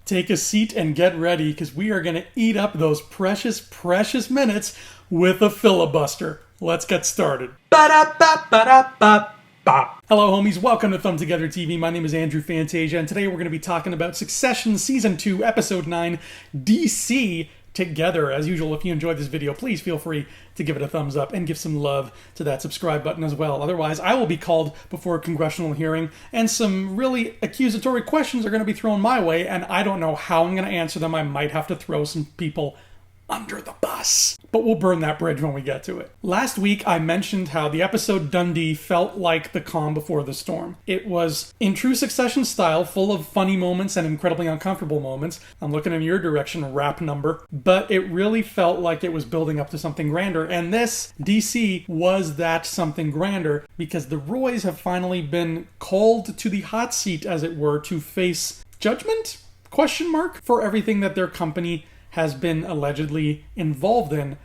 take a seat and get ready because we are going to eat up those precious, precious minutes with a filibuster. Let's get started. Ba-da-ba-ba-da-ba-ba. Hello, homies. Welcome to Thumb Together TV. My name is Andrew Fantasia, and today we're going to be talking about Succession Season 2, Episode 9, DC Together. As usual, if you enjoyed this video, please feel free to give it a thumbs up and give some love to that subscribe button as well. Otherwise, I will be called before a congressional hearing, and some really accusatory questions are going to be thrown my way, and I don't know how I'm going to answer them. I might have to throw some people under the bus. But we'll burn that bridge when we get to it. Last week, I mentioned how the episode Dundee felt like the calm before the storm. It was, in true Succession style, full of funny moments and incredibly uncomfortable moments. I'm looking in your direction, rap number. But it really felt like it was building up to something grander. And this, DC, was that something grander, because the Roys have finally been called to the hot seat, as it were, to face judgment? Question mark? For everything that their company has been allegedly involved in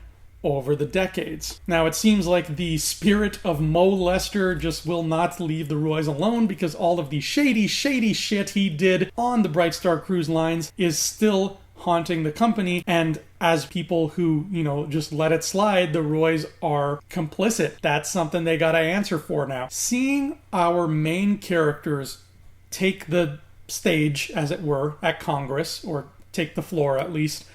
over the decades. Now, it seems like the spirit of Mo Lester just will not leave the Roys alone, because all of the shady shit he did on the Bright Star Cruise lines is still haunting the company. And as people who, just let it slide, the Roys are complicit. That's something they gotta answer for now. Seeing our main characters take the stage, as it were, at Congress, or take the floor at least,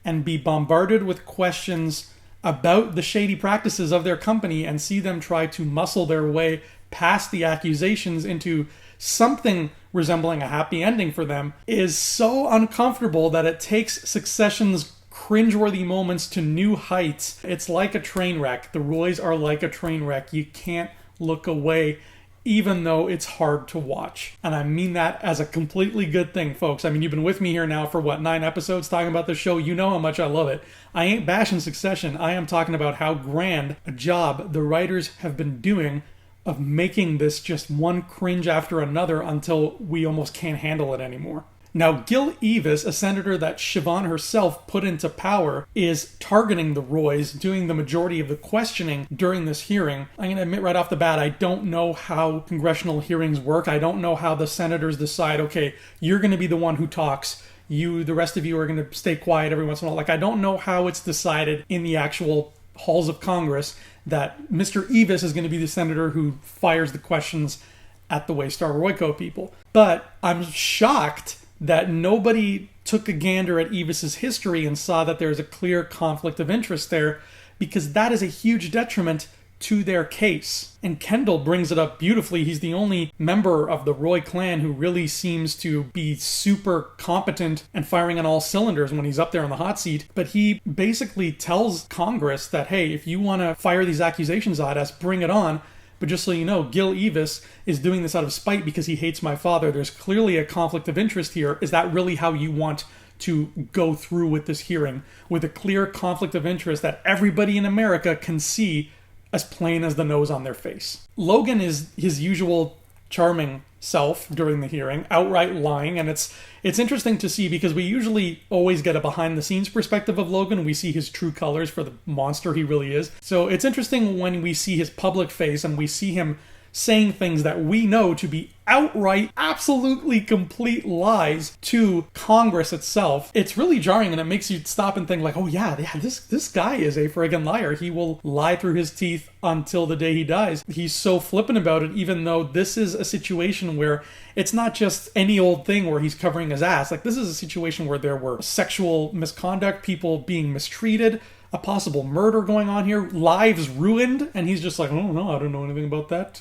and be bombarded with questions about the shady practices of their company, and see them try to muscle their way past the accusations into something resembling a happy ending for them, is so uncomfortable that it takes Succession's cringeworthy moments to new heights. It's like a train wreck. The Roys are like a train wreck. You can't look away, even though it's hard to watch. And I mean that as a completely good thing, folks. I mean, you've been with me here now for 9 episodes talking about this show. You know how much I love it. I ain't bashing Succession. I am talking about how grand a job the writers have been doing of making this just one cringe after another until we almost can't handle it anymore. Now, Gil Evis, a senator that Siobhan herself put into power, is targeting the Roys, doing the majority of the questioning during this hearing. I'm going to admit right off the bat, I don't know how congressional hearings work. I don't know how the senators decide, okay, you're going to be the one who talks. The rest of you are going to stay quiet every once in a while. I don't know how it's decided in the actual halls of Congress that Mr. Evis is going to be the senator who fires the questions at the Waystar Royco people. But I'm shocked that nobody took a gander at Evis's history and saw that there's a clear conflict of interest there, because that is a huge detriment to their case. And Kendall brings it up beautifully. He's the only member of the Roy clan who really seems to be super competent and firing on all cylinders when he's up there on the hot seat. But he basically tells Congress that, hey, if you want to fire these accusations at us, bring it on. But just so you know, Gil Evis is doing this out of spite because he hates my father. There's clearly a conflict of interest here. Is that really how you want to go through with this hearing? With a clear conflict of interest that everybody in America can see as plain as the nose on their face. Logan is his usual charming self during the hearing, outright lying, and it's interesting to see, because we usually always get a behind-the-scenes perspective of Logan. We see his true colors for the monster he really is. So it's interesting when we see his public face and we see him saying things that we know to be outright, absolutely complete lies to Congress itself. It's really jarring, and it makes you stop and think like, oh yeah, this guy is a friggin' liar. He will lie through his teeth until the day he dies. He's so flippant about it, even though this is a situation where it's not just any old thing where he's covering his ass. Like, this is a situation where there were sexual misconduct, people being mistreated, a possible murder going on here, lives ruined, and he's just like, oh no, I don't know anything about that,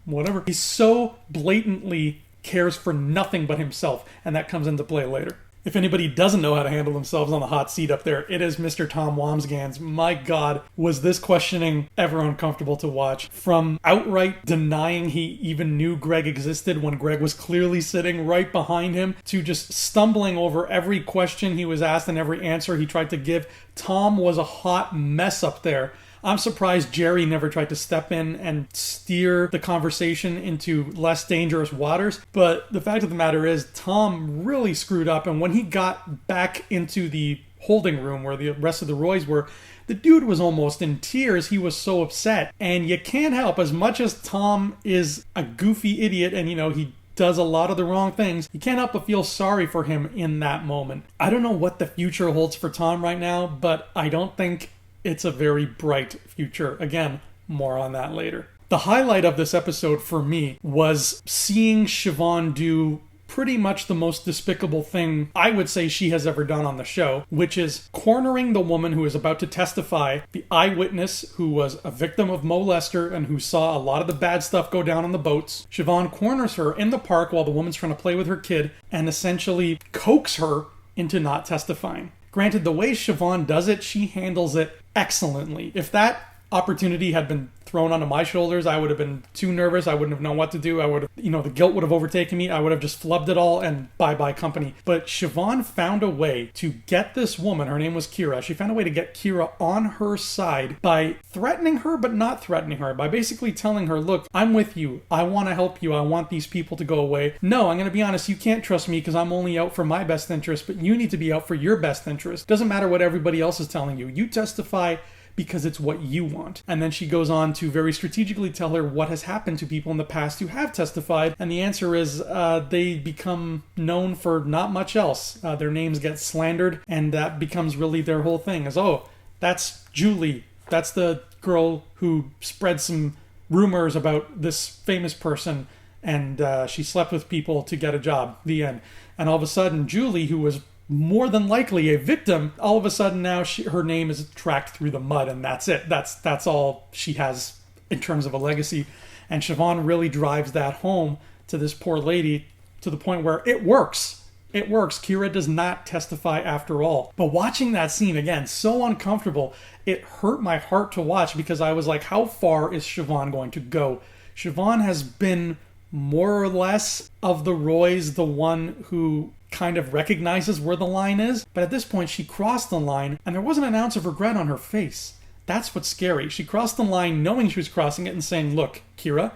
whatever. He so blatantly cares for nothing but himself, and that comes into play later. If anybody doesn't know how to handle themselves on the hot seat up there, it is Mr. Tom Wamsgans. My God, was this questioning ever uncomfortable to watch. From outright denying he even knew Greg existed when Greg was clearly sitting right behind him, to just stumbling over every question he was asked and every answer he tried to give. Tom was a hot mess up there. I'm surprised Jerry never tried to step in and steer the conversation into less dangerous waters. But the fact of the matter is, Tom really screwed up. And when he got back into the holding room where the rest of the Roys were, the dude was almost in tears. He was so upset. And you can't help, as much as Tom is a goofy idiot and, he does a lot of the wrong things, you can't help but feel sorry for him in that moment. I don't know what the future holds for Tom right now, but I don't think it's a very bright future. Again, more on that later. The highlight of this episode for me was seeing Siobhan do pretty much the most despicable thing I would say she has ever done on the show, which is cornering the woman who is about to testify, the eyewitness who was a victim of molester and who saw a lot of the bad stuff go down on the boats. Siobhan corners her in the park while the woman's trying to play with her kid and essentially coax her into not testifying. Granted, the way Siobhan does it, she handles it excellently. If that opportunity had been thrown onto my shoulders, I would have been too nervous. I wouldn't have known what to do. I would have, the guilt would have overtaken me. I would have just flubbed it all and bye-bye company. But Siobhan found a way to get this woman, her name was Kira, she found a way to get Kira on her side by threatening her, but not threatening her, by basically telling her, look, I'm with you. I want to help you. I want these people to go away. No, I'm going to be honest, you can't trust me because I'm only out for my best interest, but you need to be out for your best interest. Doesn't matter what everybody else is telling you. You testify because it's what you want. And then she goes on to very strategically tell her what has happened to people in the past who have testified. And the answer is they become known for not much else. Their names get slandered, and that becomes really their whole thing. Is, oh, that's Julie. That's the girl who spread some rumors about this famous person, and she slept with people to get a job. The end. And all of a sudden, Julie, who was more than likely a victim, all of a sudden now her name is tracked through the mud, and that's it. That's all she has in terms of a legacy. And Siobhan really drives that home to this poor lady to the point where it works. It works. Kira does not testify after all. But watching that scene, again, so uncomfortable, it hurt my heart to watch because I was like, how far is Siobhan going to go? Siobhan has been more or less of the Roys, the one who kind of recognizes where the line is, but at this point she crossed the line and there wasn't an ounce of regret on her face. That's what's scary. She crossed the line knowing she was crossing it and saying, look, Kira,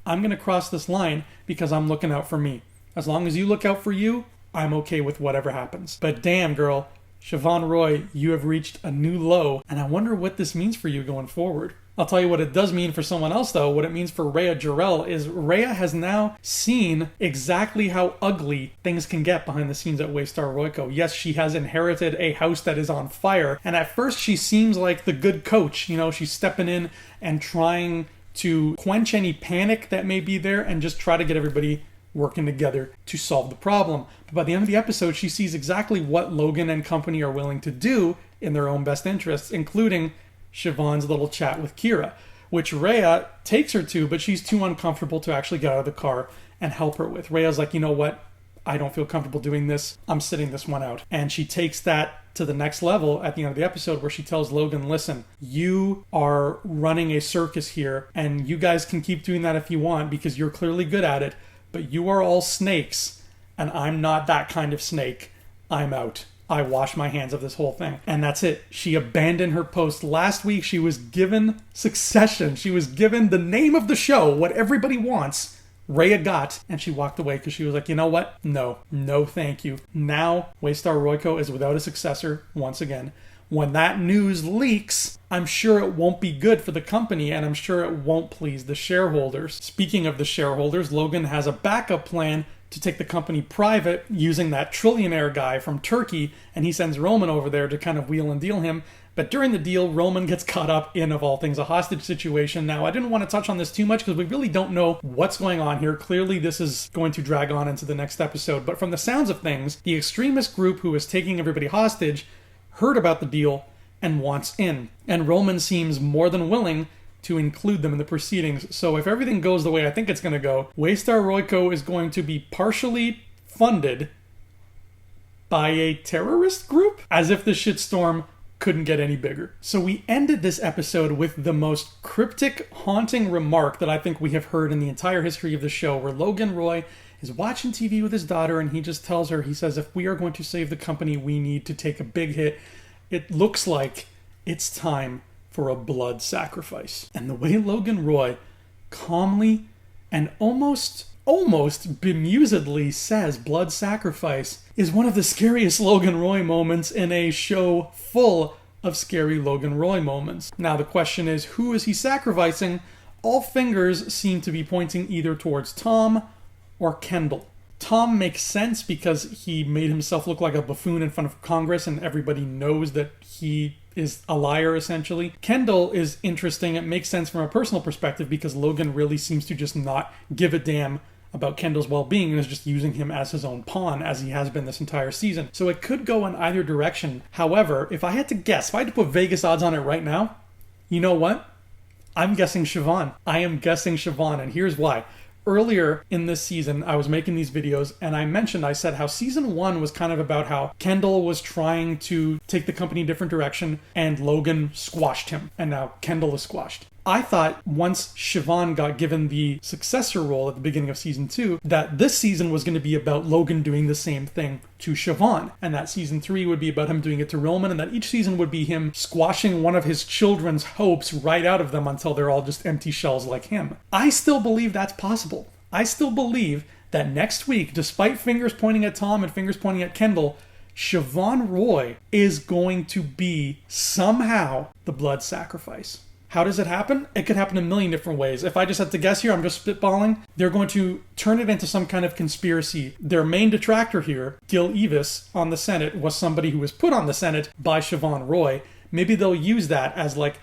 I'm going to cross this line because I'm looking out for me. As long as you look out for you, I'm okay with whatever happens. But damn, girl, Siobhan Roy, you have reached a new low, and I wonder what this means for you going forward. I'll tell you what it does mean for someone else, though. What it means for Rhea Jarrell is Rhea has now seen exactly how ugly things can get behind the scenes at Waystar Royco. Yes, she has inherited a house that is on fire, and at first she seems like the good coach. She's stepping in and trying to quench any panic that may be there and just try to get everybody working together to solve the problem. But by the end of the episode, she sees exactly what Logan and company are willing to do in their own best interests, including Siobhan's little chat with Kira, which Rhea takes her to, but she's too uncomfortable to actually get out of the car and help her with. Rhea's like, you know what? I don't feel comfortable doing this. I'm sitting this one out. And she takes that to the next level at the end of the episode where she tells Logan, listen, you are running a circus here, and you guys can keep doing that if you want because you're clearly good at it, but you are all snakes, and I'm not that kind of snake. I'm out. I wash my hands of this whole thing. And that's it. She abandoned her post. Last week, she was given Succession. She was given the name of the show, what everybody wants. Rhea got, and she walked away because she was like, you know what? No, thank you. Now, Waystar Royco is without a successor once again. When that news leaks, I'm sure it won't be good for the company, and I'm sure it won't please the shareholders. Speaking of the shareholders, Logan has a backup plan to take the company private using that trillionaire guy from Turkey, and he sends Roman over there to kind of wheel and deal him. But during the deal, Roman gets caught up in, of all things, a hostage situation. Now, I didn't want to touch on this too much because we really don't know what's going on here. Clearly, this is going to drag on into the next episode. But from the sounds of things, the extremist group who is taking everybody hostage heard about the deal and wants in. And Roman seems more than willing to include them in the proceedings. So if everything goes the way I think it's going to go, Waystar Royco is going to be partially funded by a terrorist group, as if the shitstorm couldn't get any bigger. So we ended this episode with the most cryptic, haunting remark that I think we have heard in the entire history of the show, where Logan Roy is watching TV with his daughter and he just tells her, he says, if we are going to save the company, we need to take a big hit. It looks like it's time for a blood sacrifice. And the way Logan Roy calmly and almost bemusedly says blood sacrifice is one of the scariest Logan Roy moments in a show full of scary Logan Roy moments. Now the question is, who is he sacrificing? All fingers seem to be pointing either towards Tom or Kendall? Tom makes sense because he made himself look like a buffoon in front of Congress and everybody knows that he is a liar, essentially. Kendall is interesting. It makes sense from a personal perspective because Logan really seems to just not give a damn about Kendall's well-being and is just using him as his own pawn, as he has been this entire season. So it could go in either direction. However, if I had to guess, if I had to put Vegas odds on it right now, you know what? I'm guessing Siobhan. I am guessing Siobhan, and here's why. Earlier in this season, I was making these videos and I said how season 1 was kind of about how Kendall was trying to take the company in a different direction and Logan squashed him, and now Kendall is squashed. I thought once Siobhan got given the successor role at the beginning of season 2, that this season was going to be about Logan doing the same thing to Siobhan, and that season 3 would be about him doing it to Roman, and that each season would be him squashing one of his children's hopes right out of them until they're all just empty shells like him. I still believe that's possible. I still believe that next week, despite fingers pointing at Tom and fingers pointing at Kendall, Siobhan Roy is going to be somehow the blood sacrifice. How does it happen? It could happen a million different ways. If I just had to guess here, I'm just spitballing. They're going to turn it into some kind of conspiracy. Their main detractor here, Gil Evis, on the Senate, was somebody who was put on the Senate by Siobhan Roy. Maybe they'll use that as like,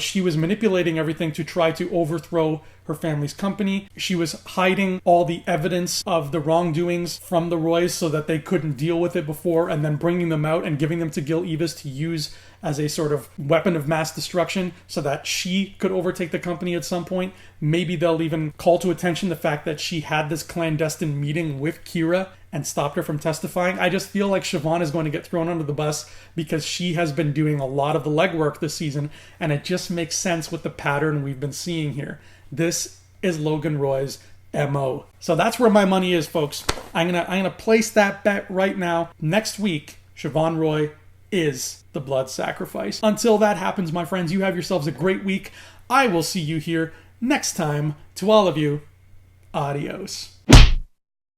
she was manipulating everything to try to overthrow her family's company. She was hiding all the evidence of the wrongdoings from the Roys so that they couldn't deal with it before, and then bringing them out and giving them to Gil Evis to use as a sort of weapon of mass destruction so that she could overtake the company at some point. Maybe they'll even call to attention the fact that she had this clandestine meeting with Kira and stopped her from testifying. I just feel like Siobhan is going to get thrown under the bus because she has been doing a lot of the legwork this season, and it just makes sense with the pattern we've been seeing here. This is Logan Roy's MO. So that's where my money is, folks. I'm gonna place that bet right now. Next week, Siobhan Roy is the blood sacrifice. Until that happens, my friends, you have yourselves a great week. I will see you here next time. To all of you, adios.